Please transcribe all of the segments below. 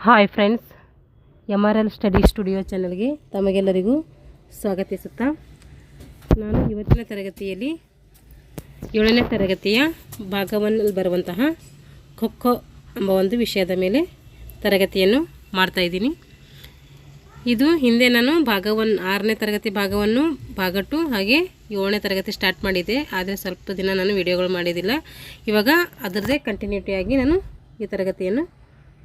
Hi friends, MRL study studio ಚಾನಲ್ಗೆ ತಮಗೆಲ್ಲರಿಗೂ ಸ್ವಾಗತಿಸುತ್ತಾ ನಾನು ಇವತ್ತಿನ ತರಗತಿಯಲ್ಲಿ 7ನೇ ತರಗತಿಯ ಭಾಗವನ್ನಲ್ಲಿ ಬರುವಂತಹ ಖೋಖೋ ಎಂಬ ಒಂದು ವಿಷಯದ ಮೇಲೆ ತರಗತಿಯನ್ನು ಮಾಡ್ತಾಯಿದ್ದೀನಿ. ಇದು ಹಿಂದೆ ನಾನು ಭಾಗ 6ನೇ ತರಗತಿ ಭಾಗವನ್ನು ಭಾಗ 2 ಹಾಗೆ 7ನೇ ತರಗತಿ ಸ್ಟಾರ್ಟ್ ಮಾಡಿದ್ದೆ. ಆದರೆ ಸ್ವಲ್ಪ ದಿನ ನಾನು ವಿಡಿಯೋಗಳು ಮಾಡಿದ್ದಿಲ್ಲ. ಇವಾಗ ಅದರದೇ ಕಂಟಿನ್ಯೂಟಿಯಾಗಿ ನಾನು ಈ ತರಗತಿಯನ್ನು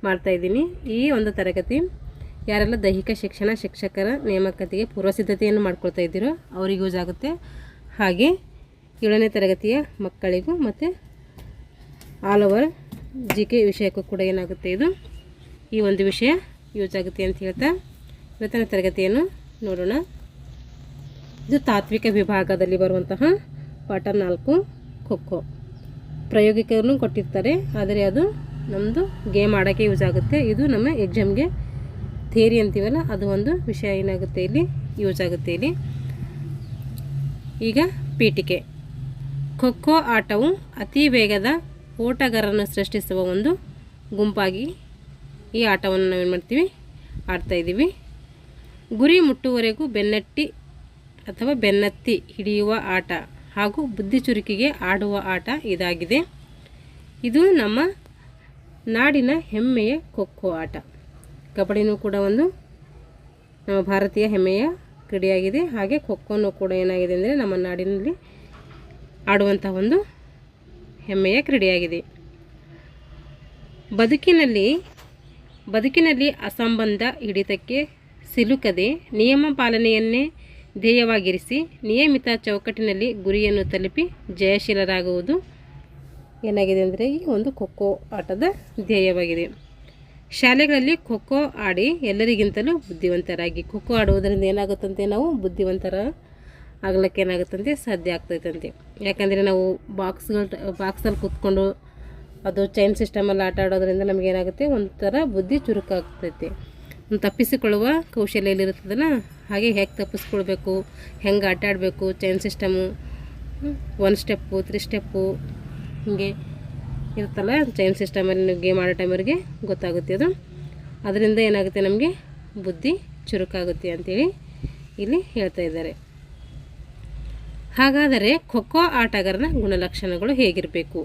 ಮಾಡ್ತಾಯಿದ್ದೀನಿ. ಈ ಒಂದು ತರಗತಿ ಯಾರೆಲ್ಲ ದೈಹಿಕ ಶಿಕ್ಷಣ ಶಿಕ್ಷಕರ ನೇಮಕಾತಿಗೆ ಪೂರ್ವಸಿದ್ಧತೆಯನ್ನು ಮಾಡ್ಕೊಳ್ತಾ ಇದ್ದೀರೋ ಅವ್ರಿಗೆ ಯೂಸ್ ಆಗುತ್ತೆ. ಹಾಗೆ 7ನೇ ತರಗತಿಯ ಮಕ್ಕಳಿಗೂ ಮತ್ತು ಆಲ್ ಓವರ್ GK ವಿಷಯಕ್ಕೂ ಕೂಡ ಏನಾಗುತ್ತೆ, ಇದು ಈ ಒಂದು ವಿಷಯ ಯೂಸ್ ಆಗುತ್ತೆ ಅಂತ ಹೇಳ್ತಾ ಇವತ್ತಿನ ತರಗತಿಯನ್ನು ನೋಡೋಣ. ಇದು ತಾತ್ವಿಕ ವಿಭಾಗದಲ್ಲಿ ಬರುವಂತಹ ಪಾಠ 4 ಖೋಖೋ. ಪ್ರಾಯೋಗಿಕವನ್ನು ಕೊಟ್ಟಿರ್ತಾರೆ, ಆದರೆ ಅದು ನಮ್ಮದು ಗೇಮ್ ಆಡೋಕ್ಕೆ ಯೂಸ್ ಆಗುತ್ತೆ. ಇದು ನಮ್ಮ ಎಕ್ಸಾಮ್ಗೆ ಥಿಯರಿ ಅಂತೀವಲ್ಲ, ಅದು ಒಂದು ವಿಷಯ ಏನಾಗುತ್ತೆ ಇಲ್ಲಿ ಯೂಸ್ ಆಗುತ್ತೆ. ಇಲ್ಲಿ ಈಗ ಪೀಠಿಕೆ. ಖೋಖೋ ಆಟವು ಅತಿ ವೇಗದ ಓಟಗಾರರನ್ನು ಸೃಷ್ಟಿಸುವ ಒಂದು ಗುಂಪಾಗಿ ಈ ಆಟವನ್ನು ನಾವೇನು ಮಾಡ್ತೀವಿ, ಆಡ್ತಾಯಿದ್ದೀವಿ. ಗುರಿ ಮುಟ್ಟುವವರೆಗೂ ಬೆನ್ನಟ್ಟಿ ಅಥವಾ ಬೆನ್ನತ್ತಿ ಹಿಡಿಯುವ ಆಟ ಹಾಗೂ ಬುದ್ಧಿಚುರುಕಿಗೆ ಆಡುವ ಆಟ ಇದಾಗಿದೆ. ಇದು ನಮ್ಮ ನಾಡಿನ ಹೆಮ್ಮೆಯ ಖೋಖೋ ಆಟ. ಕಬಡ್ಡಿನೂ ಕೂಡ ಒಂದು ನಮ್ಮ ಭಾರತೀಯ ಹೆಮ್ಮೆಯ ಕ್ರೀಡೆಯಾಗಿದೆ. ಹಾಗೆ ಖೋಖೋನೂ ಕೂಡ ಏನಾಗಿದೆ ಅಂದರೆ ನಮ್ಮ ನಾಡಿನಲ್ಲಿ ಆಡುವಂಥ ಒಂದು ಹೆಮ್ಮೆಯ ಕ್ರೀಡೆಯಾಗಿದೆ. ಬದುಕಿನಲ್ಲಿ ಅಸಂಬಂಧ ಹಿಡಿತಕ್ಕೆ ಸಿಲುಕದೆ ನಿಯಮ ಪಾಲನೆಯನ್ನೇ ಧ್ಯೇಯವಾಗಿರಿಸಿ ನಿಯಮಿತ ಚೌಕಟ್ಟಿನಲ್ಲಿ ಗುರಿಯನ್ನು ತಲುಪಿ ಜಯಶೀಲರಾಗುವುದು ಏನಾಗಿದೆ ಅಂದರೆ ಈ ಒಂದು ಖೋಖೋ ಆಟದ ಧ್ಯೇಯವಾಗಿದೆ. ಶಾಲೆಗಳಲ್ಲಿ ಖೋಖೋ ಆಡಿ ಎಲ್ಲರಿಗಿಂತಲೂ ಬುದ್ಧಿವಂತರಾಗಿ. ಖೋಖೋ ಆಡುವುದರಿಂದ ಏನಾಗುತ್ತಂತೆ, ನಾವು ಬುದ್ಧಿವಂತರ ಆಗ್ಲಿಕ್ಕೆ ಏನಾಗುತ್ತಂತೆ, ಸಾಧ್ಯ ಆಗ್ತೈತಂತೆ. ಯಾಕಂದರೆ ನಾವು ಬಾಕ್ಸಲ್ಲಿ ಕೂತ್ಕೊಂಡು ಅದು ಚೈನ್ ಸಿಸ್ಟಮಲ್ಲಿ ಆಟ ಆಡೋದ್ರಿಂದ ನಮಗೇನಾಗುತ್ತೆ, ಒಂಥರ ಬುದ್ಧಿ ಚುರುಕಾಗ್ತೈತೆ. ತಪ್ಪಿಸಿಕೊಳ್ಳುವ ಕೌಶಲ್ಯಲ್ಲಿರುತ್ತದಲ್ಲ, ಹಾಗೆ ಹೇಗೆ ತಪ್ಪಿಸ್ಕೊಳ್ಬೇಕು, ಹೆಂಗೆ ಆಟ ಆಡಬೇಕು, ಚೈನ್ ಸಿಸ್ಟಮು 1 ಸ್ಟೆಪ್ಪು 3 ಸ್ಟೆಪ್ಪು ಹೀಗೆ ಇರುತ್ತಲ್ಲ, ಚೈನ್ ಸಿಸ್ಟಮಲ್ಲಿ ಗೇಮ್ ಆಡೋ ಟೈಮವ್ರಿಗೆ ಗೊತ್ತಾಗುತ್ತೆ. ಅದು ಅದರಿಂದ ಏನಾಗುತ್ತೆ, ನಮಗೆ ಬುದ್ಧಿ ಚುರುಕಾಗುತ್ತೆ ಅಂತೇಳಿ ಇಲ್ಲಿ ಹೇಳ್ತಾ ಇದ್ದಾರೆ. ಹಾಗಾದರೆ ಖೋಖೋ ಆಟಗಾರನ ಗುಣಲಕ್ಷಣಗಳು ಹೇಗಿರಬೇಕು?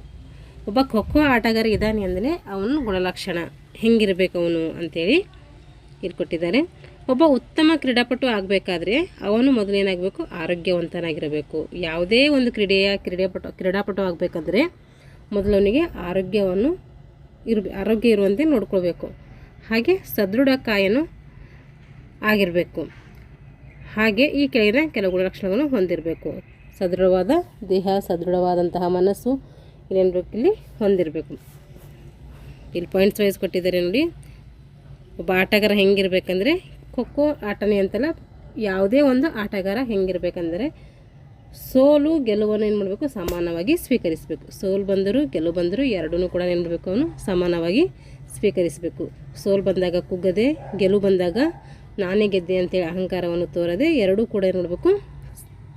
ಒಬ್ಬ ಖೋಖೋ ಆಟಗಾರ ಇದ್ದಾನೆ ಅಂದರೆ ಅವನ ಗುಣಲಕ್ಷಣ ಹೆಂಗಿರಬೇಕು ಅವನು ಅಂತೇಳಿ ಇಲ್ಲಿ ಕೊಟ್ಟಿದ್ದಾರೆ. ಒಬ್ಬ ಉತ್ತಮ ಕ್ರೀಡಾಪಟು ಆಗಬೇಕಾದ್ರೆ ಅವನು ಮೊದಲೇನಾಗಬೇಕು, ಆರೋಗ್ಯವಂತನಾಗಿರಬೇಕು. ಯಾವುದೇ ಒಂದು ಕ್ರೀಡಾಪಟು ಆಗಬೇಕಂದ್ರೆ ಮೊದಲು ಅವನಿಗೆ ಆರೋಗ್ಯ ಇರುವಂತೆ ನೋಡ್ಕೊಳ್ಬೇಕು. ಹಾಗೆ ಸದೃಢ ಕಾಯನು ಆಗಿರಬೇಕು. ಹಾಗೆ ಈ ಕೆಳಗಿನ ಕೆಲವು ಗುಣಲಕ್ಷಣಗಳನ್ನು ಹೊಂದಿರಬೇಕು. ಸದೃಢವಾದ ದೇಹ, ಸದೃಢವಾದಂತಹ ಮನಸ್ಸು ಇಲ್ಲೇನಬೇಕು, ಇಲ್ಲಿ ಹೊಂದಿರಬೇಕು. ಇಲ್ಲಿ ಪಾಯಿಂಟ್ಸ್ ವೈಸ್ ಕೊಟ್ಟಿದ್ದಾರೆ ನೋಡಿ. ಒಬ್ಬ ಆಟಗಾರ ಹೆಂಗಿರ್ಬೇಕಂದ್ರೆ, ಖೋಖೋ ಆಟನೇ ಅಂತಲ್ಲ, ಯಾವುದೇ ಒಂದು ಆಟಗಾರ ಹೆಂಗಿರ್ಬೇಕಂದ್ರೆ ಸೋಲು ಗೆಲುವನ್ನು ಏನು ಮಾಡಬೇಕು, ಸಮಾನವಾಗಿ ಸ್ವೀಕರಿಸಬೇಕು. ಸೋಲು ಬಂದರೂ ಗೆಲುವು ಬಂದರೂ ಎರಡೂ ಕೂಡ ಏನು ಮಾಡಬೇಕು, ಅವನು ಸಮಾನವಾಗಿ ಸ್ವೀಕರಿಸಬೇಕು. ಸೋಲು ಬಂದಾಗ ಕುಗ್ಗದೆ, ಗೆಲುವು ಬಂದಾಗ ನಾನೇ ಗೆದ್ದೆ ಅಂತೇಳಿ ಅಹಂಕಾರವನ್ನು ತೋರದೆ ಎರಡೂ ಕೂಡ ಏನು ಮಾಡಬೇಕು,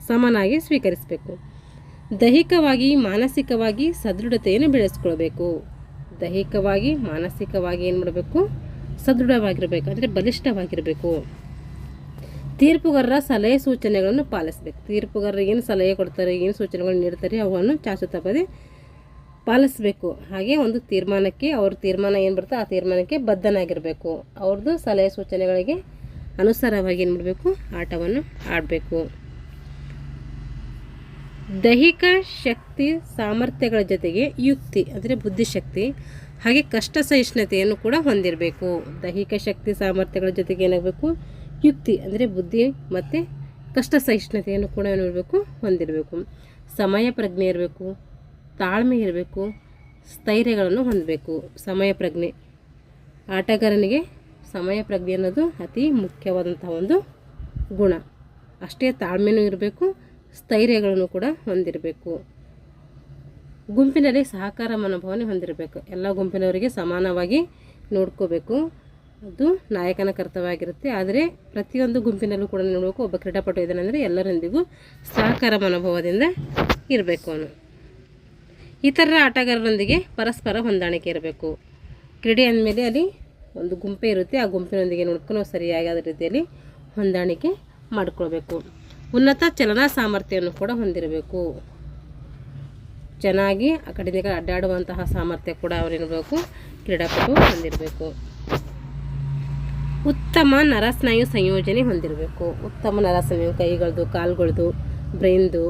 ಸಮಾನಾಗಿ ಸ್ವೀಕರಿಸಬೇಕು. ದೈಹಿಕವಾಗಿ ಮಾನಸಿಕವಾಗಿ ಸದೃಢತೆಯನ್ನು ಬೆಳೆಸ್ಕೊಳ್ಬೇಕು. ದೈಹಿಕವಾಗಿ ಮಾನಸಿಕವಾಗಿ ಏನು ಮಾಡಬೇಕು, ಸದೃಢವಾಗಿರಬೇಕು, ಅಂದರೆ ಬಲಿಷ್ಠವಾಗಿರಬೇಕು. ತೀರ್ಪುಗಾರರ ಸಲಹೆ ಸೂಚನೆಗಳನ್ನು ಪಾಲಿಸಬೇಕು. ತೀರ್ಪುಗಾರರು ಏನು ಸಲಹೆ ಕೊಡ್ತಾರೆ, ಏನು ಸೂಚನೆಗಳನ್ನು ನೀಡ್ತಾರೆ, ಅವನ್ನು ಚಾಚು ತಪ್ಪದೆ ಪಾಲಿಸಬೇಕು. ಹಾಗೆ ಒಂದು ತೀರ್ಮಾನಕ್ಕೆ, ಅವ್ರ ತೀರ್ಮಾನ ಏನು ಬರ್ತೋ ಆ ತೀರ್ಮಾನಕ್ಕೆ ಬದ್ಧನಾಗಿರಬೇಕು. ಅವ್ರದ್ದು ಸಲಹೆ ಸೂಚನೆಗಳಿಗೆ ಅನುಸಾರವಾಗಿ ಏನು ಮಾಡಬೇಕು, ಆಟವನ್ನು ಆಡಬೇಕು. ದೈಹಿಕ ಶಕ್ತಿ ಸಾಮರ್ಥ್ಯಗಳ ಜೊತೆಗೆ ಯುಕ್ತಿ ಅಂದರೆ ಬುದ್ಧಿಶಕ್ತಿ ಹಾಗೆ ಕಷ್ಟ ಸಹಿಷ್ಣುತೆಯನ್ನು ಕೂಡ ಹೊಂದಿರಬೇಕು. ದೈಹಿಕ ಶಕ್ತಿ ಸಾಮರ್ಥ್ಯಗಳ ಜೊತೆಗೆ ಏನಾಗಬೇಕು, ಯುಕ್ತಿ ಅಂದರೆ ಬುದ್ಧಿ ಮತ್ತು ಕಷ್ಟ ಸಹಿಷ್ಣುತೆಯನ್ನು ಕೂಡ ಏನಿರಬೇಕು, ಹೊಂದಿರಬೇಕು. ಸಮಯ ಪ್ರಜ್ಞೆ ಇರಬೇಕು, ತಾಳ್ಮೆ ಇರಬೇಕು, ಸ್ಥೈರ್ಯಗಳನ್ನು ಹೊಂದಬೇಕು. ಸಮಯ ಪ್ರಜ್ಞೆ, ಆಟಗಾರನಿಗೆ ಸಮಯ ಪ್ರಜ್ಞೆ ಅನ್ನೋದು ಅತಿ ಮುಖ್ಯವಾದಂಥ ಒಂದು ಗುಣ. ಅಷ್ಟೇ ತಾಳ್ಮೆನೂ ಇರಬೇಕು, ಸ್ಥೈರ್ಯಗಳನ್ನು ಕೂಡ ಹೊಂದಿರಬೇಕು. ಗುಂಪಿನಲ್ಲಿ ಸಹಕಾರ ಮನೋಭಾವನೆ ಹೊಂದಿರಬೇಕು. ಎಲ್ಲ ಗುಂಪಿನವರಿಗೆ ಸಮಾನವಾಗಿ ನೋಡ್ಕೋಬೇಕು. ಅದು ನಾಯಕನ ಕರ್ತವ್ಯವಾಗಿರುತ್ತೆ. ಆದರೆ ಪ್ರತಿಯೊಂದು ಗುಂಪಿನಲ್ಲೂ ಕೂಡ ನೋಡಬೇಕು, ಒಬ್ಬ ಕ್ರೀಡಾಪಟು ಇದ್ದಾನೆ ಅಂದರೆ ಎಲ್ಲರೊಂದಿಗೂ ಸಹಕಾರ ಮನೋಭಾವದಿಂದ ಇರಬೇಕು ಅವನು. ಇತರ ಆಟಗಾರರೊಂದಿಗೆ ಪರಸ್ಪರ ಹೊಂದಾಣಿಕೆ ಇರಬೇಕು. ಕ್ರೀಡೆ ಅಂದಮೇಲೆ ಅಲ್ಲಿ ಒಂದು ಗುಂಪೆ ಇರುತ್ತೆ, ಆ ಗುಂಪಿನೊಂದಿಗೆ ನೋಡ್ಕೊಂಡು ನಾವು ಸರಿಯಾದ ರೀತಿಯಲ್ಲಿ ಹೊಂದಾಣಿಕೆ ಮಾಡಿಕೊಳ್ಬೇಕು. ಉನ್ನತ ಚಲನಾ ಸಾಮರ್ಥ್ಯವನ್ನು ಕೂಡ ಹೊಂದಿರಬೇಕು. ಚೆನ್ನಾಗಿ ಆ ಕಡೆಯಿಂದ ಅಡ್ಡಾಡುವಂತಹ ಸಾಮರ್ಥ್ಯ ಕೂಡ ಅವರೇನಿರಬೇಕು, ಕ್ರೀಡಾಪಟು ಹೊಂದಿರಬೇಕು. ಉತ್ತಮ ನರಸ್ನಾಯು ಸಂಯೋಜನೆ ಹೊಂದಿರಬೇಕು. ಉತ್ತಮ ನರಸ್ನಾಯು ಕೈಗಳದ್ದು, ಕಾಲುಗಳದ್ದು, ಬ್ರೈನ್ದು,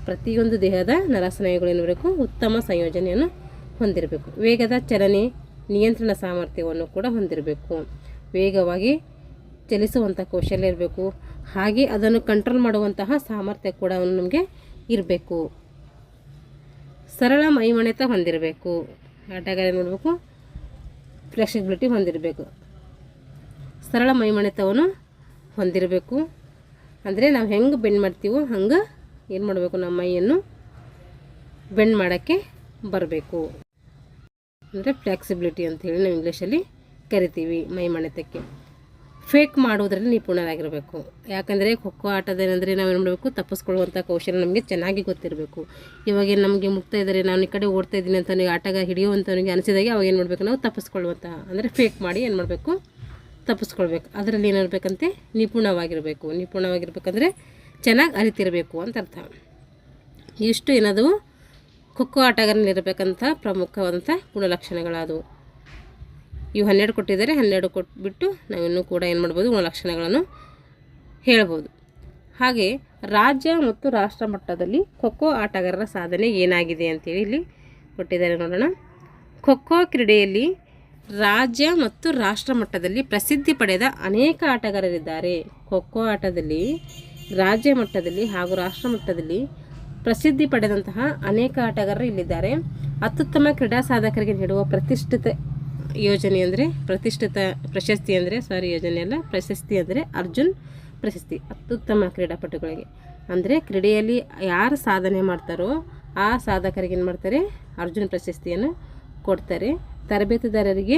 ಪ್ರತಿಯೊಂದು ದೇಹದ ನರಸ್ನಾಯುಗಳೇನಿರಬೇಕು ಉತ್ತಮ ಸಂಯೋಜನೆಯನ್ನು ಹೊಂದಿರಬೇಕು. ವೇಗದ ಚಲನೆ ನಿಯಂತ್ರಣ ಸಾಮರ್ಥ್ಯವನ್ನು ಕೂಡ ಹೊಂದಿರಬೇಕು. ವೇಗವಾಗಿ ಚಲಿಸುವಂಥ ಕೌಶಲ್ಯ ಇರಬೇಕು. ಹಾಗೆ ಅದನ್ನು ಕಂಟ್ರೋಲ್ ಮಾಡುವಂತಹ ಸಾಮರ್ಥ್ಯ ಕೂಡ ನಮಗೆ ಇರಬೇಕು. ಸರಳ ಮೈಮಣಿತ ಹೊಂದಿರಬೇಕು. ಆಟಗಾರ ನೋಡಬೇಕು, ಫ್ಲೆಕ್ಸಿಬಿಲಿಟಿ ಹೊಂದಿರಬೇಕು. ಸರಳ ಮೈಮಣಿತವನ್ನು ಹೊಂದಿರಬೇಕು. ಅಂದರೆ ನಾವು ಹೆಂಗೆ ಬೆಂಡ್ ಮಾಡ್ತೀವೋ ಹಂಗೆ ಏನು ಮಾಡಬೇಕು, ನಮ್ಮ ಮೈಯನ್ನು ಬೆಂಡ್ ಮಾಡೋಕ್ಕೆ ಬರಬೇಕು. ಅಂದರೆ ಫ್ಲೆಕ್ಸಿಬಿಲಿಟಿ ಅಂಥೇಳಿ ನಾವು ಇಂಗ್ಲೀಷಲ್ಲಿ ಕರಿತೀವಿ ಮೈಮಣಿತಕ್ಕೆ. ಫೇಕ್ ಮಾಡೋದ್ರಲ್ಲಿ ನಿಪುಣರಾಗಿರಬೇಕು. ಯಾಕಂದರೆ ಖೋಖೋ ಆಟದೇನೆಂದರೆ ನಾವೇನು ಮಾಡಬೇಕು, ತಪ್ಪಿಸ್ಕೊಳ್ಳುವಂಥ ಕೌಶಲ್ಯ ನಮಗೆ ಚೆನ್ನಾಗಿ ಗೊತ್ತಿರಬೇಕು. ಇವಾಗ ನಮಗೆ ಮುಗ್ತಾ ಇದ್ದಾರೆ, ನಾನು ಈ ಕಡೆ ಓಡ್ತಾ ಇದ್ದೀನಿ ಅಂತ ಆಟಗ ಹಿಡಿಯುವಂಥವನಿಗೆ ಅನಿಸಿದಾಗೆ ಅವಾಗ ಏನು ಮಾಡಬೇಕು, ನಾವು ತಪ್ಪಿಸ್ಕೊಳ್ಳುವಂಥ ಅಂದರೆ ಫೇಕ್ ಮಾಡಿ ಏನು ಮಾಡಬೇಕು, ತಪ್ಪಿಸ್ಕೊಳ್ಬೇಕು. ಅದರಲ್ಲಿ ಏನಿರಬೇಕಂತೆ, ನಿಪುಣವಾಗಿರಬೇಕು. ನಿಪುಣವಾಗಿರ್ಬೇಕಂದ್ರೆ ಚೆನ್ನಾಗಿ ಅರಿತಿರಬೇಕು ಅಂತ ಅರ್ಥ. ಇಷ್ಟು ಏನದು ಖೋಖೋ ಆಟಗಾರನಿರಬೇಕಂತ ಪ್ರಮುಖವಾದಂಥ ಗುಣಲಕ್ಷಣಗಳಾದವು. ಇವು 12 ಕೊಟ್ಟಿದ್ದಾರೆ. 12 ಕೊಟ್ಬಿಟ್ಟು ನಾವಿನ್ನೂ ಕೂಡ ಏನು ಮಾಡ್ಬೋದು, ಗುಣಲಕ್ಷಣಗಳನ್ನು ಹೇಳ್ಬೋದು. ಹಾಗೆ ರಾಜ್ಯ ಮತ್ತು ರಾಷ್ಟ್ರ ಮಟ್ಟದಲ್ಲಿ ಖೋಖೋ ಆಟಗಾರರ ಸಾಧನೆ ಏನಾಗಿದೆ ಅಂತೇಳಿ ಇಲ್ಲಿ ಕೊಟ್ಟಿದ್ದಾರೆ, ನೋಡೋಣ. ಖೋಖೋ ಕ್ರೀಡೆಯಲ್ಲಿ ರಾಜ್ಯ ಮತ್ತು ರಾಷ್ಟ್ರ ಮಟ್ಟದಲ್ಲಿ ಪ್ರಸಿದ್ಧಿ ಪಡೆದ ಅನೇಕ ಆಟಗಾರರಿದ್ದಾರೆ. ಖೋಖೋ ಆಟದಲ್ಲಿ ರಾಜ್ಯ ಮಟ್ಟದಲ್ಲಿ ಹಾಗೂ ರಾಷ್ಟ್ರ ಮಟ್ಟದಲ್ಲಿ ಪ್ರಸಿದ್ಧಿ ಪಡೆದಂತಹ ಅನೇಕ ಆಟಗಾರರು ಇಲ್ಲಿದ್ದಾರೆ. ಅತ್ಯುತ್ತಮ ಕ್ರೀಡಾ ಸಾಧಕರಿಗೆ ನೀಡುವ ಪ್ರತಿಷ್ಠಿತ ಯೋಜನೆ ಅಂದರೆ ಪ್ರಶಸ್ತಿ ಅಂದರೆ ಅರ್ಜುನ್ ಪ್ರಶಸ್ತಿ. ಅತ್ಯುತ್ತಮ ಕ್ರೀಡಾಪಟುಗಳಿಗೆ ಅಂದರೆ ಕ್ರೀಡೆಯಲ್ಲಿ ಯಾರು ಸಾಧನೆ ಮಾಡ್ತಾರೋ ಆ ಸಾಧಕರಿಗೆ ಏನು ಮಾಡ್ತಾರೆ, ಅರ್ಜುನ್ ಪ್ರಶಸ್ತಿಯನ್ನು ಕೊಡ್ತಾರೆ. ತರಬೇತುದಾರರಿಗೆ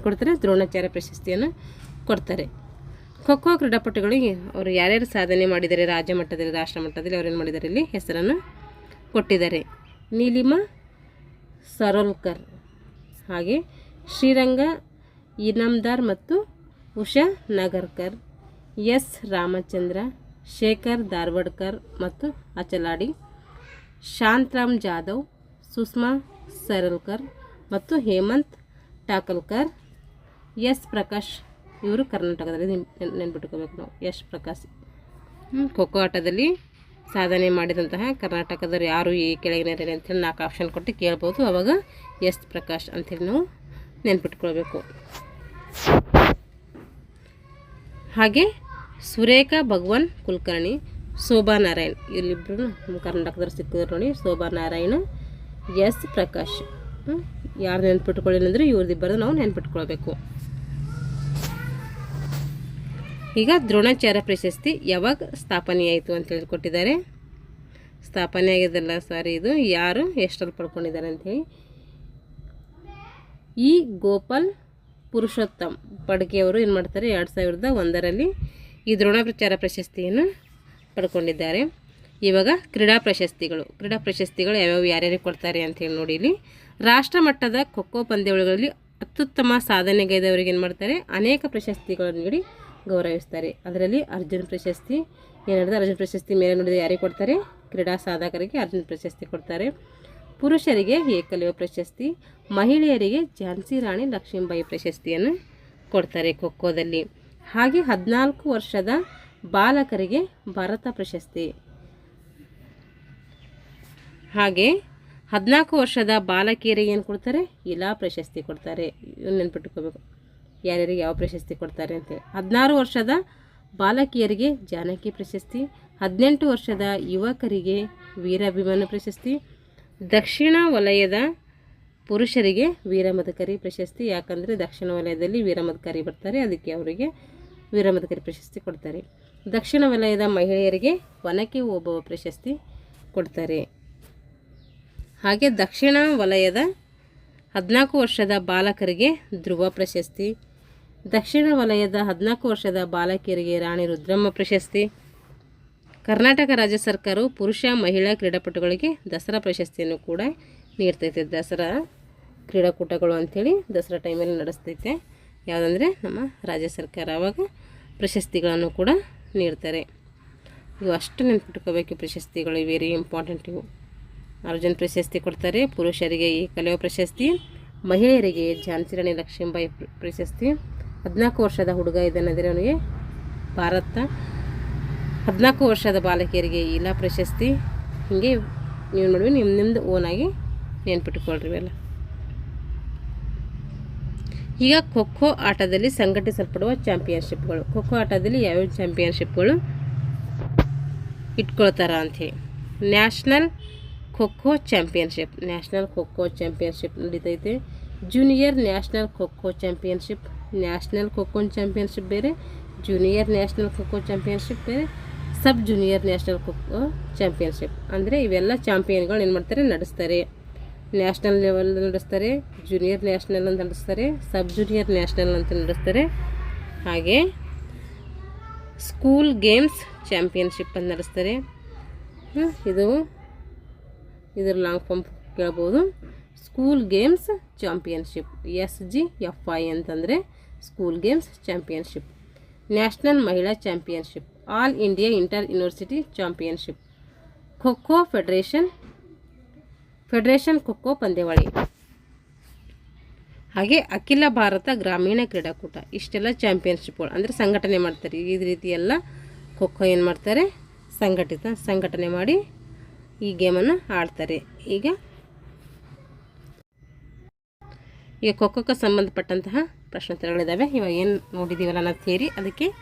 ಕೊಡ್ತಾರೆ, ದ್ರೋಣಾಚಾರ್ಯ ಪ್ರಶಸ್ತಿಯನ್ನು ಕೊಡ್ತಾರೆ. ಖೋಖೋ ಕ್ರೀಡಾಪಟುಗಳಿಗೆ ಅವರು ಯಾರ್ಯಾರು ಸಾಧನೆ ಮಾಡಿದ್ದಾರೆ ರಾಜ್ಯ ಮಟ್ಟದಲ್ಲಿ ರಾಷ್ಟ್ರ ಮಟ್ಟದಲ್ಲಿ ಅವ್ರೇನು ಮಾಡಿದ್ದಾರೆ ಇಲ್ಲಿ ಹೆಸರನ್ನು ಕೊಟ್ಟಿದ್ದಾರೆ. ನೀಲಿಮಾ ಸರೋಲ್ಕರ್, ಹಾಗೆ ಶ್ರೀರಂಗ ಇನಾಮ್ದಾರ್ ಮತ್ತು ಉಷಾ ನಗರ್ಕರ್, ಎಸ್ ರಾಮಚಂದ್ರ, ಶೇಖರ್ ಧಾರ್ವಾಡ್ಕರ್ ಮತ್ತು ಅಚಲಾಡಿ, ಶಾಂತರಾಮ್ ಜಾಧವ್, ಸುಷ್ಮಾ ಸರೋಲ್ಕರ್ ಮತ್ತು ಹೇಮಂತ್ ಟಾಕಲ್ಕರ್, ಎಸ್ ಪ್ರಕಾಶ್. ಇವರು ಕರ್ನಾಟಕದಲ್ಲಿ ನೆನ್ಪಿಟ್ಕೋಬೇಕು ನಾವು. ಎಸ್ ಪ್ರಕಾಶ್ ಖೋಖೋ ಆಟದಲ್ಲಿ ಸಾಧನೆ ಮಾಡಿದಂತಹ ಕರ್ನಾಟಕದವ್ರು ಯಾರು ಈ ಕೆಳಗಿನ ಅಂತೇಳಿ 4 ಆಪ್ಷನ್ ಕೊಟ್ಟು ಕೇಳ್ಬೋದು. ಆವಾಗ ಎಸ್ ಪ್ರಕಾಶ್ ಅಂಥೇಳಿ ನಾವು ನೆನ್ಪಿಟ್ಕೊಳ್ಬೇಕು. ಹಾಗೆ ಸುರೇಖಾ ಭಗವಾನ್ ಕುಲಕರ್ಣಿ, ಶೋಭಾ ನಾರಾಯಣ್, ಇಲ್ಲಿಬ್ಬರು ನಮ್ಮ ಕರ್ನಾಟಕದವ್ರು ಸಿಕ್ಕಿದ್ರು ನೋಡಿ. ಶೋಭಾ ನಾರಾಯಣ್, ಎಸ್ ಪ್ರಕಾಶ್. ಯಾರು ನೆನ್ಪಿಟ್ಕೊಳ್ಳಿಲ್ಲ ಅಂದರೆ ಇವ್ರದಿಬ್ಬರು ನಾವು ನೆನ್ಪಿಟ್ಕೊಳ್ಬೇಕು. ಈಗ ದ್ರೋಣಾಚಾರ್ಯ ಪ್ರಶಸ್ತಿ ಯಾವಾಗ ಸ್ಥಾಪನೆಯಾಯಿತು ಅಂತೇಳಿ ಕೊಟ್ಟಿದ್ದಾರೆ. ಸ್ಥಾಪನೆ ಆಗಿದ್ದಲ್ಲ ಸಾರಿ, ಇದು ಯಾರು ಎಷ್ಟರಲ್ಲಿ ಪಡ್ಕೊಂಡಿದ್ದಾರೆ ಅಂಥೇಳಿ. ಈ ಗೋಪಾಲ್ ಪುರುಷೋತ್ತಮ್ ಪಡ್ಗೆಯವರು ಏನು ಮಾಡ್ತಾರೆ, 2001ರಲ್ಲಿ ಈ ದ್ರೋಣಾಚಾರ್ಯ ಪ್ರಶಸ್ತಿಯನ್ನು ಪಡ್ಕೊಂಡಿದ್ದಾರೆ. ಇವಾಗ ಕ್ರೀಡಾ ಪ್ರಶಸ್ತಿಗಳು ಯಾರ್ಯಾರಿಗೆ ಕೊಡ್ತಾರೆ ಅಂಥೇಳಿ ನೋಡಿ. ಇಲ್ಲಿ ರಾಷ್ಟ್ರ ಮಟ್ಟದ ಖೋಖೋ ಪಂದ್ಯಾವಳಿಗಳಲ್ಲಿ ಅತ್ಯುತ್ತಮ ಸಾಧನೆಗೈದವರಿಗೆ ಏನು ಮಾಡ್ತಾರೆ, ಅನೇಕ ಪ್ರಶಸ್ತಿಗಳನ್ನು ನೀಡಿ ಗೌರವಿಸ್ತಾರೆ. ಅದರಲ್ಲಿ ಅರ್ಜುನ್ ಪ್ರಶಸ್ತಿ ಅರ್ಜುನ್ ಪ್ರಶಸ್ತಿ ಮೇಲೆ ನೋಡಿದರೆ ಯಾರಿಗೆ ಕೊಡ್ತಾರೆ, ಕ್ರೀಡಾ ಸಾಧಕರಿಗೆ ಅರ್ಜುನ್ ಪ್ರಶಸ್ತಿ ಕೊಡ್ತಾರೆ. ಪುರುಷರಿಗೆ ಏಕಲವ್ಯ ಪ್ರಶಸ್ತಿ, ಮಹಿಳೆಯರಿಗೆ ಝಾನ್ಸಿ ರಾಣಿ ಲಕ್ಷ್ಮೀಬಾಯಿ ಪ್ರಶಸ್ತಿಯನ್ನು ಕೊಡ್ತಾರೆ ಖೋಖೋದಲ್ಲಿ. ಹಾಗೆ 14 ವರ್ಷದ ಬಾಲಕರಿಗೆ ಭಾರತ ಪ್ರಶಸ್ತಿ, ಹಾಗೆ 14 ವರ್ಷದ ಬಾಲಕಿಯರಿಗೆ ಏನು ಕೊಡ್ತಾರೆ, ಇಲಾ ಪ್ರಶಸ್ತಿ ಕೊಡ್ತಾರೆ. ಇವನ್ನ ನೆನ್ಪಿಟ್ಕೋಬೇಕು ಯಾರ್ಯಾರಿಗೆ ಯಾವ ಪ್ರಶಸ್ತಿ ಕೊಡ್ತಾರೆ ಅಂತೇಳಿ. 16 ವರ್ಷದ ಬಾಲಕಿಯರಿಗೆ ಜಾನಕಿ ಪ್ರಶಸ್ತಿ, 18 ವರ್ಷದ ಯುವಕರಿಗೆ ವೀರಾಭಿಮಾನ ಪ್ರಶಸ್ತಿ, ದಕ್ಷಿಣ ವಲಯದ ಪುರುಷರಿಗೆ ವೀರಮದಕರಿ ಪ್ರಶಸ್ತಿ. ಯಾಕಂದರೆ ದಕ್ಷಿಣ ವಲಯದಲ್ಲಿ ವೀರಮದಕರಿ ಬರ್ತಾರೆ, ಅದಕ್ಕೆ ಅವರಿಗೆ ವೀರಮದಕರಿ ಪ್ರಶಸ್ತಿ ಕೊಡ್ತಾರೆ. ದಕ್ಷಿಣ ವಲಯದ ಮಹಿಳೆಯರಿಗೆ ಒನಕೆ ಓಬವ್ವ ಪ್ರಶಸ್ತಿ ಕೊಡ್ತಾರೆ. ಹಾಗೆ ದಕ್ಷಿಣ ವಲಯದ 14 ವರ್ಷದ ಬಾಲಕರಿಗೆ ಧ್ರುವ ಪ್ರಶಸ್ತಿ, ದಕ್ಷಿಣ ವಲಯದ 14 ವರ್ಷದ ಬಾಲಕಿಯರಿಗೆ ರಾಣಿ ರುದ್ರಮ್ಮ ಪ್ರಶಸ್ತಿ. ಕರ್ನಾಟಕ ರಾಜ್ಯ ಸರ್ಕಾರವು ಪುರುಷ ಮಹಿಳಾ ಕ್ರೀಡಾಪಟುಗಳಿಗೆ ದಸರಾ ಪ್ರಶಸ್ತಿಯನ್ನು ಕೂಡ ನೀಡ್ತೈತೆ. ದಸರಾ ಕ್ರೀಡಾಕೂಟಗಳು ಅಂಥೇಳಿ ದಸರಾ ಟೈಮಲ್ಲಿ ನಡೆಸ್ತೈತೆ. ಯಾವುದಂದರೆ ನಮ್ಮ ರಾಜ್ಯ ಸರ್ಕಾರ ಆವಾಗ ಪ್ರಶಸ್ತಿಗಳನ್ನು ಕೂಡ ನೀಡ್ತಾರೆ. ಇವು ಅಷ್ಟು ನೆನ್ಪಿಟ್ಕೋಬೇಕು ಪ್ರಶಸ್ತಿಗಳು, ವೆರಿ ಇಂಪಾರ್ಟೆಂಟ್. ಇವು ಅರ್ಜುನ್ ಪ್ರಶಸ್ತಿ ಕೊಡ್ತಾರೆ, ಪುರುಷರಿಗೆ ಈ ಕಲಿಯುವ ಪ್ರಶಸ್ತಿ, ಮಹಿಳೆಯರಿಗೆ ಝಾನ್ಸಿ ರಾಣಿ ಲಕ್ಷ್ಮೀಬಾಯಿ ಪ್ರಶಸ್ತಿ, 14 ವರ್ಷದ ಹುಡುಗ ಇದನ್ನಂದರೆ ಅವನಿಗೆ ಭಾರತ, 14 ವರ್ಷದ ಬಾಲಕಿಯರಿಗೆ ಇಲಾ ಪ್ರಶಸ್ತಿ. ಹೀಗೆ ನೀವು ನೋಡಿ ನಿಮ್ಮದು ಓನಾಗಿ ನೆನ್ಪಿಟ್ಕೊಳ್ರಿ ಇವೆಲ್ಲ. ಈಗ ಖೋ ಆಟದಲ್ಲಿ ಸಂಘಟಿಸಲ್ಪಡುವ ಚಾಂಪಿಯನ್ಶಿಪ್ಗಳು. ಖೋ ಆಟದಲ್ಲಿ ಯಾವ್ಯಾವ ಚಾಂಪಿಯನ್ಶಿಪ್ಗಳು ಇಟ್ಕೊಳ್ತಾರ ಅಂಥೇಳಿ. National kho championship, national kho championship ನಡೀತೈತೆ. Junior national kho championship, national kho championship ಬೇರೆ, ಜೂನಿಯರ್ ನ್ಯಾಷನಲ್ ಖೋ ಚಾಂಪಿಯನ್ಶಿಪ್ ಬೇರೆ, sub junior national kho championship. ಅಂದರೆ ಇವೆಲ್ಲ ಚಾಂಪಿಯನ್ಗಳು ಏನು ಮಾಡ್ತಾರೆ, ನಡೆಸ್ತಾರೆ. ನ್ಯಾಷನಲ್ ಲೆವೆಲ್ ನಡೆಸ್ತಾರೆ, ಜೂನಿಯರ್ ನ್ಯಾಷನಲ್ ಅಂತ ನಡೆಸ್ತಾರೆ, ಸಬ್ ಜೂನಿಯರ್ ನ್ಯಾಷನಲ್ ಅಂತ ನಡೆಸ್ತಾರೆ. ಹಾಗೆ ಸ್ಕೂಲ್ ಗೇಮ್ಸ್ ಚಾಂಪಿಯನ್ಶಿಪ್ ಅಂತ ನಡೆಸ್ತಾರೆ. ಇದರ ಲಾಂಗ್ ಫಾರ್ಮ್ ಕೇಳ್ಬೋದು, ಸ್ಕೂಲ್ ಗೇಮ್ಸ್ ಚಾಂಪಿಯನ್ಶಿಪ್, SGFI ಅಂತಂದರೆ ಸ್ಕೂಲ್ ಗೇಮ್ಸ್ ಚಾಂಪಿಯನ್ಶಿಪ್. ನ್ಯಾಷನಲ್ ಮಹಿಳಾ championship, all India inter university championship, kho federation kho ಪಂದ್ಯಾವಳಿ. ಹಾಗೆ ಅಖಿಲ ಭಾರತ ಗ್ರಾಮೀಣ ಕ್ರೀಡಾಕೂಟ. ಇಷ್ಟೆಲ್ಲ ಚಾಂಪಿಯನ್ಶಿಪ್ಗಳು ಅಂದರೆ ಸಂಘಟನೆ ಮಾಡ್ತಾರೆ. ಈ ರೀತಿ ಎಲ್ಲ ಖೋ ಏನು ಮಾಡ್ತಾರೆ, ಸಂಘಟನೆ ಮಾಡಿ ಈ ಗೇಮನ್ನು ಆಡ್ತಾರೆ. ಈಗ ಖೋಖೋಕ್ಕೆ ಸಂಬಂಧಪಟ್ಟಂತಹ ಪ್ರಶ್ನೋತ್ತರಗಳಿದ್ದಾವೆ. ಇವಾಗ ಏನು ನೋಡಿದ್ದೀವಲ್ಲ ನಾವು ಥಿಯರಿ,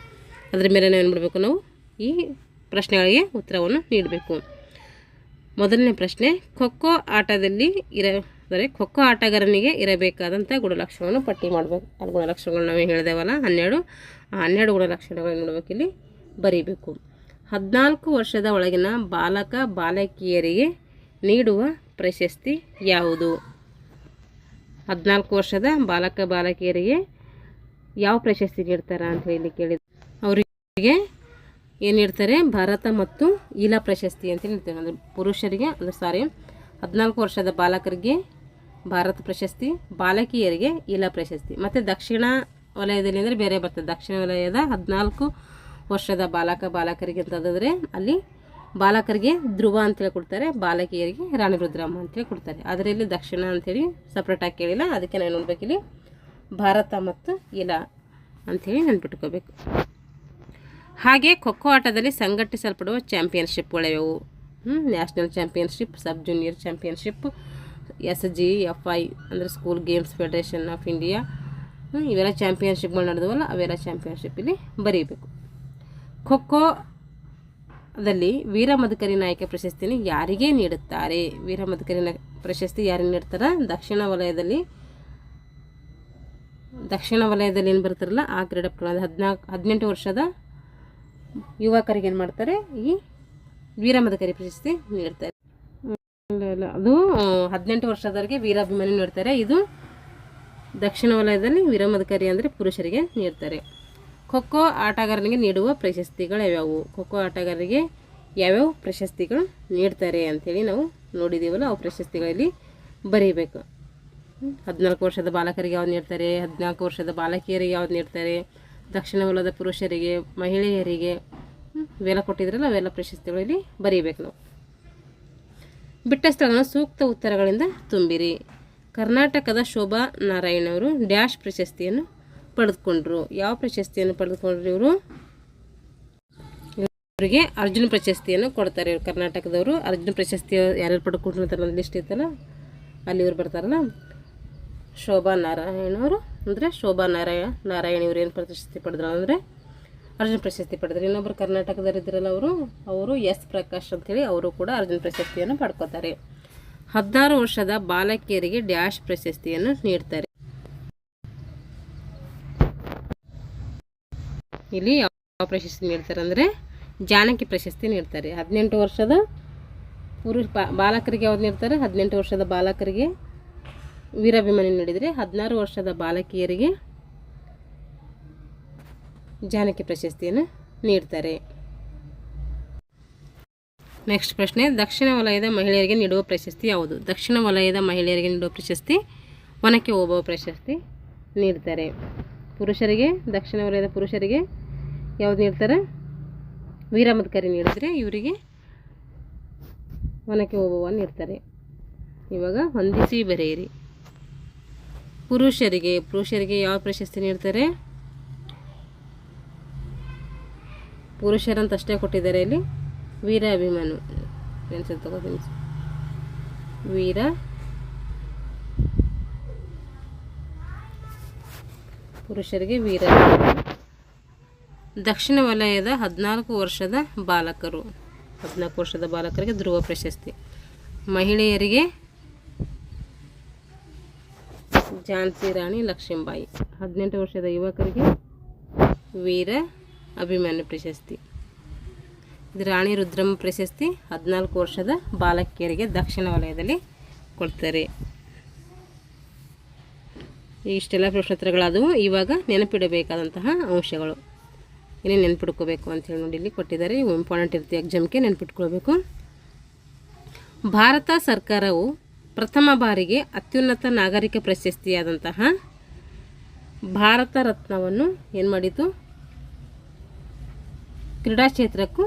ಅದರ ಮೇಲೆ ಏನು ಮಾಡಬೇಕು, ನಾವು ಈ ಪ್ರಶ್ನೆಗಳಿಗೆ ಉತ್ತರವನ್ನು ನೀಡಬೇಕು. ಮೊದಲನೇ ಪ್ರಶ್ನೆ, ಖೋ ಆಟದಲ್ಲಿ ಖೋ ಆಟಗಾರನಿಗೆ ಇರಬೇಕಾದಂಥ ಗುಣಲಕ್ಷಣವನ್ನು ಪಟ್ಟಿ ಮಾಡಬೇಕು. ಆ ಗುಣಲಕ್ಷಣಗಳು ನಾವು ಹೇಳಿದೆವಲ್ಲ 12 ಗುಣಲಕ್ಷಣಗಳನ್ನು ನೋಡಬೇಕು, ಇಲ್ಲಿ ಬರೀಬೇಕು. 14 ವರ್ಷದ ಒಳಗಿನ ಬಾಲಕ ಬಾಲಕಿಯರಿಗೆ ನೀಡುವ ಪ್ರಶಸ್ತಿ ಯಾವುದು? 14 ವರ್ಷದ ಬಾಲಕ ಬಾಲಕಿಯರಿಗೆ ಯಾವ ಪ್ರಶಸ್ತಿ ನೀಡ್ತಾರೆ ಅಂತ ಹೇಳಿ ಕೇಳಿದ ಅವರಿಗೆ ಏನು ನೀಡ್ತಾರೆ, ಭಾರತ ಮತ್ತು ಇಲಾ ಪ್ರಶಸ್ತಿ ಅಂತ ನೀಡ್ತಾರೆ. ಅಂದರೆ ಪುರುಷರಿಗೆ 14 ವರ್ಷದ ಬಾಲಕರಿಗೆ ಭಾರತ ಪ್ರಶಸ್ತಿ, ಬಾಲಕಿಯರಿಗೆ ಇಲಾ ಪ್ರಶಸ್ತಿ. ಮತ್ತು ದಕ್ಷಿಣ ವಲಯದಲ್ಲಿ ಅಂದರೆ ಬೇರೆ ಬರ್ತದೆ. ದಕ್ಷಿಣ ವಲಯದ 14 ವರ್ಷದ ಬಾಲಕರಿಗೆ ಅಂತಂದರೆ ಅಲ್ಲಿ ಬಾಲಕರಿಗೆ ಧ್ರುವ ಅಂತೇಳಿ ಕೊಡ್ತಾರೆ, ಬಾಲಕಿಯರಿಗೆ ರಾಣಿ ರುದ್ರಮ್ಮ ಅಂತೇಳಿ ಕೊಡ್ತಾರೆ. ಆದರೆ ಇಲ್ಲಿ ದಕ್ಷಿಣ ಅಂಥೇಳಿ ಸಪ್ರೇಟಾಗಿ ಕೇಳಿಲ್ಲ, ಅದಕ್ಕೆ ನಾವು ನೋಡಬೇಕಿಲ್ಲಿ ಭಾರತ ಮತ್ತು ಇಲಾ ಅಂಥೇಳಿ ನೆನ್ಪಿಟ್ಕೋಬೇಕು. ಹಾಗೆ ಖೋ ಆಟದಲ್ಲಿ ಸಂಘಟಿಸಲ್ಪಡುವ ಚಾಂಪಿಯನ್ಶಿಪ್ಗಳಿವೆವು. National championship, sub junior championship, SGFI ಅಂದರೆ school games federation of India. ಇವೆಲ್ಲ ಚಾಂಪಿಯನ್ಶಿಪ್ಗಳು ನಡೆದವಲ್ಲ, ಅವೆಲ್ಲ ಚಾಂಪಿಯನ್ಶಿಪ್ ಇಲ್ಲಿ ಬರೀಬೇಕು. ಖೋದಲ್ಲಿ ವೀರ ಮದಕರಿ ನಾಯಕ ಪ್ರಶಸ್ತಿಯನ್ನು ಯಾರಿಗೆ ನೀಡುತ್ತಾರೆ? ವೀರ ಮದಕರಿ ಪ್ರಶಸ್ತಿ ಯಾರಿಗೆ ನೀಡ್ತಾರೆ? ದಕ್ಷಿಣ ವಲಯದಲ್ಲಿ ಏನು ಬರ್ತಾರಲ್ಲ ಆ ಕ್ರೀಡಾಪಟು 18 ವರ್ಷದ ಯುವಕರಿಗೆ ಏನು ಮಾಡ್ತಾರೆ, ಈ ವೀರ ಮದಕರಿ ಪ್ರಶಸ್ತಿ ನೀಡ್ತಾರೆ. ಅದು 18 ವರ್ಷದವರೆಗೆ ವೀರಾಭಿಮಾನಿ ನೀಡ್ತಾರೆ. ಇದು ದಕ್ಷಿಣ ವಲಯದಲ್ಲಿ ವೀರ ಮದಕರಿ ಅಂದರೆ ಪುರುಷರಿಗೆ ನೀಡ್ತಾರೆ. ಖೋ ಆಟಗಾರನಿಗೆ ನೀಡುವ ಪ್ರಶಸ್ತಿಗಳು ಯಾವ್ಯಾವು? ಖೋ ಆಟಗಾರರಿಗೆ ಯಾವ್ಯಾವ ಪ್ರಶಸ್ತಿಗಳು ನೀಡ್ತಾರೆ ಅಂಥೇಳಿ ನಾವು ನೋಡಿದ್ದೀವಲ್ಲ, ಅವು ಪ್ರಶಸ್ತಿಗಳಲ್ಲಿ ಬರೀಬೇಕು. 14 ವರ್ಷದ ಬಾಲಕರಿಗೆ ಯಾವ್ದು ನೀಡ್ತಾರೆ, 14 ವರ್ಷದ ಬಾಲಕಿಯರಿಗೆ ಯಾವ್ದು ನೀಡ್ತಾರೆ, ದಕ್ಷಿಣ ವಲಯದ ಪುರುಷರಿಗೆ, ಮಹಿಳೆಯರಿಗೆ ಇವೆಲ್ಲ ಕೊಟ್ಟಿದ್ರಲ್ಲ, ಅವೆಲ್ಲ ಪ್ರಶಸ್ತಿಗಳಲ್ಲಿ ಬರೀಬೇಕು ನಾವು. ಬಿಟ್ಟ ಸ್ಥಳಗಳನ್ನು ಸೂಕ್ತ ಉತ್ತರಗಳಿಂದ ತುಂಬಿರಿ. ಕರ್ನಾಟಕದ ಶೋಭಾ ನಾರಾಯಣ್ ಅವರು ಡ್ಯಾಶ್ ಪ್ರಶಸ್ತಿಯನ್ನು ಪಡೆದುಕೊಂಡ್ರು. ಯಾವ ಪ್ರಶಸ್ತಿಯನ್ನು ಪಡೆದುಕೊಂಡ್ರು ಇವರು? ಇವರಿಗೆ ಅರ್ಜುನ್ ಪ್ರಶಸ್ತಿಯನ್ನು ಕೊಡ್ತಾರೆ. ಇವರು ಕರ್ನಾಟಕದವರು ಅರ್ಜುನ್ ಪ್ರಶಸ್ತಿ ಯಾರ್ಯಾರು ಪಡ್ಕೊಂಡ್ರು ಅಂತ ಒಂದು ಲಿಸ್ಟ್ ಇತ್ತಲ್ಲ, ಅಲ್ಲಿ ಇವ್ರು ಬರ್ತಾರಲ್ಲ, ಶೋಭಾ ನಾರಾಯಣ್ ಅವರು ಅಂದರೆ ಶೋಭಾ ನಾರಾಯಣ್ ಇವರು ಏನು ಪ್ರಶಸ್ತಿ ಪಡೆದ್ರು ಅಂದರೆ ಅರ್ಜುನ್ ಪ್ರಶಸ್ತಿ ಪಡೆದ್ರು. ಇನ್ನೊಬ್ಬರು ಕರ್ನಾಟಕದವರು ಇದ್ರಲ್ಲ ಅವರು S ಪ್ರಕಾಶ್ ಅಂತೇಳಿ ಅವರು ಕೂಡ ಅರ್ಜುನ್ ಪ್ರಶಸ್ತಿಯನ್ನು ಪಡ್ಕೋತಾರೆ. 16 ವರ್ಷದ ಬಾಲಕಿಯರಿಗೆ ಡ್ಯಾಶ್ ಪ್ರಶಸ್ತಿಯನ್ನು ನೀಡ್ತಾರೆ. ಇಲ್ಲಿ ಯಾವ ಪ್ರಶಸ್ತಿ ನೀಡ್ತಾರೆ ಅಂದರೆ ಜಾನಕಿ ಪ್ರಶಸ್ತಿ ನೀಡ್ತಾರೆ. 18 ವರ್ಷದ ಬಾಲಕರಿಗೆ ಯಾವ್ದು ನೀಡ್ತಾರೆ? 18 ವರ್ಷದ ಬಾಲಕರಿಗೆ ವೀರಾಭಿಮಾನಿ ನೀಡಿದರೆ 16 ವರ್ಷದ ಬಾಲಕಿಯರಿಗೆ ಜಾನಕಿ ಪ್ರಶಸ್ತಿಯನ್ನು ನೀಡ್ತಾರೆ. ನೆಕ್ಸ್ಟ್ ಪ್ರಶ್ನೆ, ದಕ್ಷಿಣ ವಲಯದ ಮಹಿಳೆಯರಿಗೆ ನೀಡುವ ಪ್ರಶಸ್ತಿ ಯಾವುದು? ದಕ್ಷಿಣ ವಲಯದ ಮಹಿಳೆಯರಿಗೆ ನೀಡುವ ಪ್ರಶಸ್ತಿ ಒನಕೆ ಓಬವ್ವ ಪ್ರಶಸ್ತಿ ನೀಡ್ತಾರೆ. ಪುರುಷರಿಗೆ ದಕ್ಷಿಣ ವಲಯದ ಪುರುಷರಿಗೆ ಯಾವ್ದು ನೀಡ್ತಾರೆ? ವೀರಮದ್ಕರಿ ನೀಡಿದರೆ ಇವರಿಗೆ ಒನಕೆ ಓಬವ್ವ ನೀಡ್ತಾರೆ. ಇವಾಗ ಹೊಂದಿಸಿ ಬರೆಯಿರಿ. ಪುರುಷರಿಗೆ ಯಾವ ಪ್ರಶಸ್ತಿ ನೀಡ್ತಾರೆ? ಪುರುಷರಂತ ಅಷ್ಟೇ ಕೊಟ್ಟಿದ್ದಾರೆ ಇಲ್ಲಿ. ವೀರ ಅಭಿಮನ್ಯು ಪೆನ್ಸಿಲ್ ತಗೋತೀನಿ. ವೀರ ಪುರುಷರಿಗೆ ವೀರ. ದಕ್ಷಿಣ ವಲಯದ 14 ವರ್ಷದ ಬಾಲಕರಿಗೆ ಧ್ರುವ ಪ್ರಶಸ್ತಿ. ಮಹಿಳೆಯರಿಗೆ ಝಾನ್ಸಿ ರಾಣಿ ಲಕ್ಷ್ಮೀಬಾಯಿ. 18 ವರ್ಷದ ಯುವಕರಿಗೆ ವೀರ ಅಭಿಮನ್ಯು ಪ್ರಶಸ್ತಿ. ಇದು ರಾಣಿ ರುದ್ರಮ್ಮ ಪ್ರಶಸ್ತಿ 14 ವರ್ಷದ ಬಾಲಕಿಯರಿಗೆ ದಕ್ಷಿಣ ವಲಯದಲ್ಲಿ ಕೊಡ್ತಾರೆ. ಇಷ್ಟೆಲ್ಲ ಪ್ರಶ್ನೋತ್ತರಗಳಾದವು. ಇವಾಗ ನೆನಪಿಡಬೇಕಾದಂತಹ ಅಂಶಗಳು ಏನೇ ನೆನಪಿಟ್ಕೋಬೇಕು ಅಂತೇಳಿ ನೋಡಿ ಇಲ್ಲಿ ಕೊಟ್ಟಿದ್ದಾರೆ. ಇವು ಇಂಪಾರ್ಟೆಂಟ್ ಇರುತ್ತೆ, ಎಕ್ಸಾಮ್ಗೆ ನೆನಪಿಟ್ಕೊಳ್ಬೇಕು. ಭಾರತ ಸರ್ಕಾರವು ಪ್ರಥಮ ಬಾರಿಗೆ ಅತ್ಯುನ್ನತ ನಾಗರಿಕ ಪ್ರಶಸ್ತಿಯಾದಂತಹ ಭಾರತ ರತ್ನವನ್ನು ಏನು ಮಾಡಿತು? ಕ್ರೀಡಾ ಕ್ಷೇತ್ರಕ್ಕೂ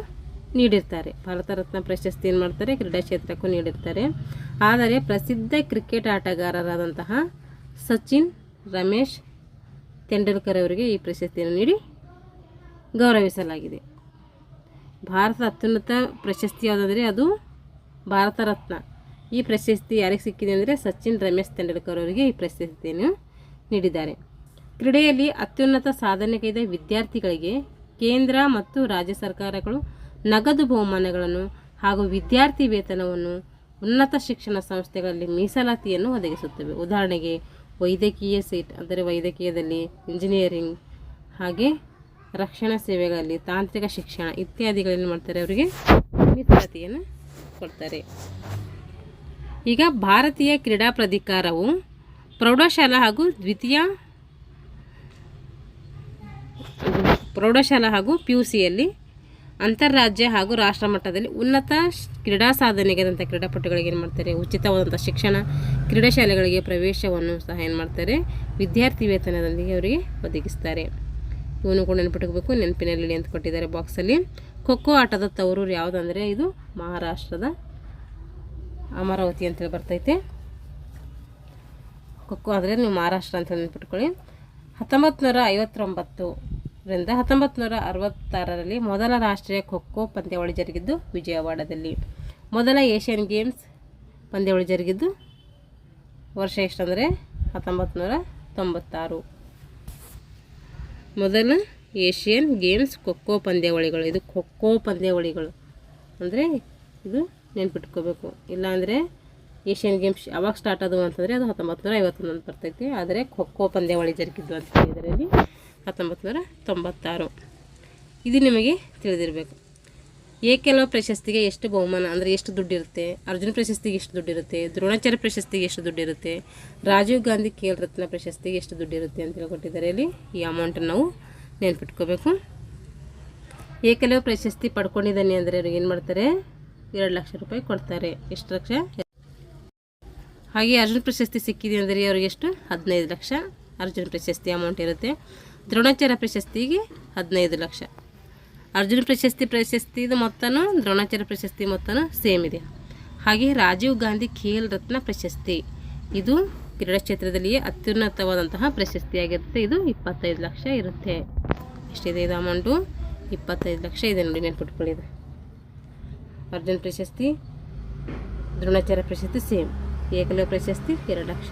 ನೀಡಿರ್ತಾರೆ. ಭಾರತ ರತ್ನ ಪ್ರಶಸ್ತಿ ಏನು ಮಾಡ್ತಾರೆ? ಕ್ರೀಡಾ ಕ್ಷೇತ್ರಕ್ಕೂ ನೀಡಿರ್ತಾರೆ. ಆದರೆ ಪ್ರಸಿದ್ಧ ಕ್ರಿಕೆಟ್ ಆಟಗಾರರಾದಂತಹ ಸಚಿನ್, ರಮೇಶ್ ತೆಂಡೂಲ್ಕರ್ ಅವರಿಗೆ ಈ ಪ್ರಶಸ್ತಿಯನ್ನು ನೀಡಿ ಗೌರವಿಸಲಾಗಿದೆ. ಭಾರತದ ಅತ್ಯುನ್ನತ ಪ್ರಶಸ್ತಿ ಯಾವುದಂದರೆ ಅದು ಭಾರತ ರತ್ನ. ಈ ಪ್ರಶಸ್ತಿ ಯಾರಿಗೆ ಸಿಕ್ಕಿದೆ ಅಂದರೆ ಸಚಿನ್, ರಮೇಶ್ ತೆಂಡೂಲ್ಕರ್ ಅವರಿಗೆ ಈ ಪ್ರಶಸ್ತಿಯನ್ನು ನೀಡಿದ್ದಾರೆ. ಕ್ರೀಡೆಯಲ್ಲಿ ಅತ್ಯುನ್ನತ ಸಾಧನೆಗೈದ ವಿದ್ಯಾರ್ಥಿಗಳಿಗೆ ಕೇಂದ್ರ ಮತ್ತು ರಾಜ್ಯ ಸರ್ಕಾರಗಳು ನಗದು ಬಹುಮಾನಗಳನ್ನು ಹಾಗೂ ವಿದ್ಯಾರ್ಥಿ ವೇತನವನ್ನು ಉನ್ನತ ಶಿಕ್ಷಣ ಸಂಸ್ಥೆಗಳಲ್ಲಿ ಮೀಸಲಾತಿಯನ್ನು ಒದಗಿಸುತ್ತವೆ. ಉದಾಹರಣೆಗೆ ವೈದ್ಯಕೀಯ ಸೀಟ್ ಅಂದರೆ ವೈದ್ಯಕೀಯದಲ್ಲಿ, ಇಂಜಿನಿಯರಿಂಗ್, ಹಾಗೆ ರಕ್ಷಣಾ ಸೇವೆಗಳಲ್ಲಿ, ತಾಂತ್ರಿಕ ಶಿಕ್ಷಣ ಇತ್ಯಾದಿಗಳನ್ನು ಮಾಡ್ತಾರೆ, ಅವರಿಗೆ ಮೀಸಲಾತಿಯನ್ನು ಕೊಡ್ತಾರೆ. ಈಗ ಭಾರತೀಯ ಕ್ರೀಡಾ ಪ್ರಾಧಿಕಾರವು ಪ್ರೌಢಶಾಲಾ ಹಾಗೂ PUCಯಲ್ಲಿ ಅಂತಾರಾಜ್ಯ ಹಾಗೂ ರಾಷ್ಟ್ರ ಮಟ್ಟದಲ್ಲಿ ಉನ್ನತ ಕ್ರೀಡಾ ಸಾಧನೆಗೆದಂಥ ಕ್ರೀಡಾಪಟುಗಳಿಗೆ ಏನು ಮಾಡ್ತಾರೆ? ಉಚಿತವಾದಂಥ ಶಿಕ್ಷಣ, ಕ್ರೀಡಾ ಶಾಲೆಗಳಿಗೆ ಪ್ರವೇಶವನ್ನು ಸಹ ಏನು ಮಾಡ್ತಾರೆ? ವಿದ್ಯಾರ್ಥಿ ವೇತನದೊಂದಿಗೆ ಅವರಿಗೆ ಒದಗಿಸ್ತಾರೆ. ಇವನು ಕೂಡ ನೆನಪಿಟ್ಕೋಬೇಕು. ನೆನಪಿನಲ್ಲಿ ಅಂತ ಕೊಟ್ಟಿದ್ದಾರೆ ಬಾಕ್ಸಲ್ಲಿ. ಖೋಖೋ ಆಟದ ತವರೂರು ಯಾವುದಂದರೆ ಇದು ಮಹಾರಾಷ್ಟ್ರದ ಅಮರಾವತಿ ಅಂತೇಳಿ ಬರ್ತೈತೆ. ಖೋಖೋ ಆದರೆ ನೀವು ಮಹಾರಾಷ್ಟ್ರ ಅಂತ ನೆನಪಿಟ್ಕೊಳ್ಳಿ. 1959 ರಿಂದ 1966ರಲ್ಲಿ ಮೊದಲ ರಾಷ್ಟ್ರೀಯ ಖೋಖೋ ಪಂದ್ಯಾವಳಿ ಜರುಗಿದ್ದು ವಿಜಯವಾಡದಲ್ಲಿ. ಮೊದಲ ಏಷ್ಯನ್ ಗೇಮ್ಸ್ ಪಂದ್ಯಾವಳಿ ಜರುಗಿದ್ದು ವರ್ಷ ಎಷ್ಟಂದರೆ 1996. ಮೊದಲ ಏಷ್ಯನ್ ಗೇಮ್ಸ್ ಖೋಖೋ ಪಂದ್ಯಾವಳಿಗಳು. ಇದು ಖೋಖೋ ಪಂದ್ಯಾವಳಿಗಳು ಅಂದರೆ ಇದು ನೆನ್ಪಿಟ್ಕೋಬೇಕು. ಇಲ್ಲಾಂದರೆ ಏಷ್ಯನ್ ಗೇಮ್ಸ್ ಯಾವಾಗ ಸ್ಟಾರ್ಟ್ ಆದವು ಅಂತಂದರೆ ಅದು 1951 ಅಂತ ಬರ್ತೈತಿ. ಆದರೆ ಖೋಖೋ ಪಂದ್ಯಾವಳಿ ಜರುಗಿದ್ದು ಅಂತ ಹೇಳಿದರಲ್ಲಿ 1996. ಇದು ನಿಮಗೆ ತಿಳಿದಿರಬೇಕು. ಏಕಲವ್ಯ ಪ್ರಶಸ್ತಿಗೆ ಎಷ್ಟು ಬಹುಮಾನ ಅಂದರೆ ಎಷ್ಟು ದುಡ್ಡಿರುತ್ತೆ? ಅರ್ಜುನ ಪ್ರಶಸ್ತಿಗೆ ಎಷ್ಟು ದುಡ್ಡಿರುತ್ತೆ? ದ್ರೋಣಾಚಾರ್ಯ ಪ್ರಶಸ್ತಿಗೆ ಎಷ್ಟು ದುಡ್ಡಿರುತ್ತೆ? ರಾಜೀವ್ ಗಾಂಧಿ ಖೇಲ್ ರತ್ನ ಪ್ರಶಸ್ತಿಗೆ ಎಷ್ಟು ದುಡ್ಡಿರುತ್ತೆ ಅಂತೇಳಿ ಕೊಟ್ಟಿದ್ದಾರೆ. ಇಲ್ಲಿ ಈ ಅಮೌಂಟನ್ನು ನಾವು ನೆನ್ಪಿಟ್ಕೋಬೇಕು. ಏಕಲವ್ಯ ಪ್ರಶಸ್ತಿ ಪಡ್ಕೊಂಡಿದ್ದಾನೆ ಅಂದರೆ ಅವ್ರಿಗೆ ಏನು ಮಾಡ್ತಾರೆ? 2 ಲಕ್ಷ ರೂಪಾಯಿ ಕೊಡ್ತಾರೆ. ಎಷ್ಟು ಲಕ್ಷ? ಹಾಗೆ ಅರ್ಜುನ ಪ್ರಶಸ್ತಿ ಸಿಕ್ಕಿದೆ ಅಂದರೆ ಅವ್ರಿಗೆ ಎಷ್ಟು? 15 ಲಕ್ಷ ಅರ್ಜುನ ಪ್ರಶಸ್ತಿ ಅಮೌಂಟ್ ಇರುತ್ತೆ. ದ್ರೋಣಾಚಾರ್ಯ ಪ್ರಶಸ್ತಿಗೆ 15 ಲಕ್ಷ. ಅರ್ಜುನ ಪ್ರಶಸ್ತಿದು ಮೊತ್ತನೂ ದ್ರೋಣಾಚಾರ್ಯ ಪ್ರಶಸ್ತಿ ಮೊತ್ತನೂ ಸೇಮ್ ಇದೆ. ಹಾಗೆ ರಾಜೀವ್ ಗಾಂಧಿ ಖೇಲ್ ರತ್ನ ಪ್ರಶಸ್ತಿ ಇದು ಕ್ರೀಡಾ ಕ್ಷೇತ್ರದಲ್ಲಿಯೇ ಅತ್ಯುನ್ನತವಾದಂತಹ ಪ್ರಶಸ್ತಿಯಾಗಿರುತ್ತೆ. ಇದು 25 ಲಕ್ಷ ಇರುತ್ತೆ. ಎಷ್ಟಿದೆ ಇದು ಅಮೌಂಟು? 25 ಲಕ್ಷ ಇದೆ ನೋಡಿ, ನೆನ್ಪಿಟ್ಕೊಳ್ಳಿದೆ. ಅರ್ಜುನ ಪ್ರಶಸ್ತಿ, ದ್ರೋಣಾಚಾರ್ಯ ಪ್ರಶಸ್ತಿ ಸೇಮ್. ಏಕಲವ್ಯ ಪ್ರಶಸ್ತಿ 2 ಲಕ್ಷ.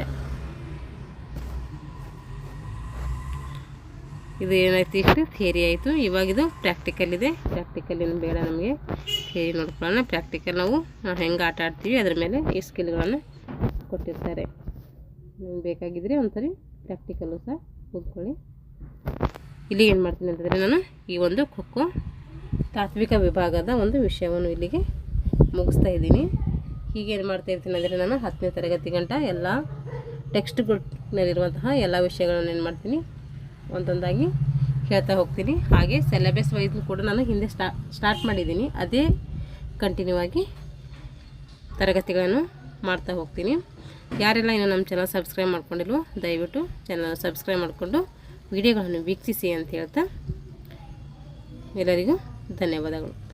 ಇದು ಏನಾಯ್ತು? ಇಷ್ಟು ಥಿಯರಿ ಆಯಿತು. ಇವಾಗಿದು ಪ್ರಾಕ್ಟಿಕಲ್ ಇದೆ. ಪ್ರಾಕ್ಟಿಕಲ್ ಏನು ಬೇಡ ನಮಗೆ, ಥಿಯರಿ ನೋಡ್ಕೊಳ್ಳೋಣ. ಪ್ರಾಕ್ಟಿಕಲ್ ನಾವು ಹೆಂಗೆ ಆಟ ಆಡ್ತೀವಿ ಅದ್ರ ಮೇಲೆ ಈ ಸ್ಕಿಲ್ಗಳನ್ನು ಕೊಟ್ಟಿರ್ತಾರೆ. ನಿಮ್ಗೆ ಬೇಕಾಗಿದ್ದರೆ ಒಂದ್ಸರಿ ಪ್ರಾಕ್ಟಿಕಲ್ಲು ಸಹ ಓದ್ಕೊಳ್ಳಿ. ಇಲ್ಲಿ ಏನು ಮಾಡ್ತೀನಿ ಅಂತಂದರೆ ನಾನು ಈ ಒಂದು ಖೋಖೋ ತಾತ್ವಿಕ ವಿಭಾಗದ ಒಂದು ವಿಷಯವನ್ನು ಇಲ್ಲಿಗೆ ಮುಗಿಸ್ತಾ ಇದ್ದೀನಿ. ಹೀಗೆ ಏನು ಮಾಡ್ತಾ ಇರ್ತೀನಿ ಅಂದರೆ ನಾನು 10ನೇ ತರಗತಿ ಗಂಟ ಎಲ್ಲ ಟೆಕ್ಸ್ಟ್ ಬುಕ್ನಲ್ಲಿರುವಂತಹ ಎಲ್ಲ ವಿಷಯಗಳನ್ನು ಏನು ಮಾಡ್ತೀನಿ ಒಂದೊಂದಾಗಿ ಹೇಳ್ತಾ ಹೋಗ್ತೀನಿ. ಹಾಗೆ ಸಿಲೆಬಸ್ ವೈಸ್ ಕೂಡ ನಾನು ಹಿಂದೆ ಸ್ಟಾರ್ಟ್ ಮಾಡಿದ್ದೀನಿ. ಅದೇ ಕಂಟಿನ್ಯೂ ಆಗಿ ತರಗತಿಗಳನ್ನು ಮಾಡ್ತಾ ಹೋಗ್ತೀನಿ. ಯಾರೆಲ್ಲ ಇನ್ನೂ ನಮ್ಮ ಚಾನಲ್ ಸಬ್ಸ್ಕ್ರೈಬ್ ಮಾಡ್ಕೊಂಡಿಲ್ವೋ ದಯವಿಟ್ಟು ಚಾನಲ್ ಸಬ್ಸ್ಕ್ರೈಬ್ ಮಾಡಿಕೊಂಡು ವಿಡಿಯೋಗಳನ್ನು ವೀಕ್ಷಿಸಿ ಅಂತ ಹೇಳ್ತಾ ಎಲ್ಲರಿಗೂ ಧನ್ಯವಾದಗಳು.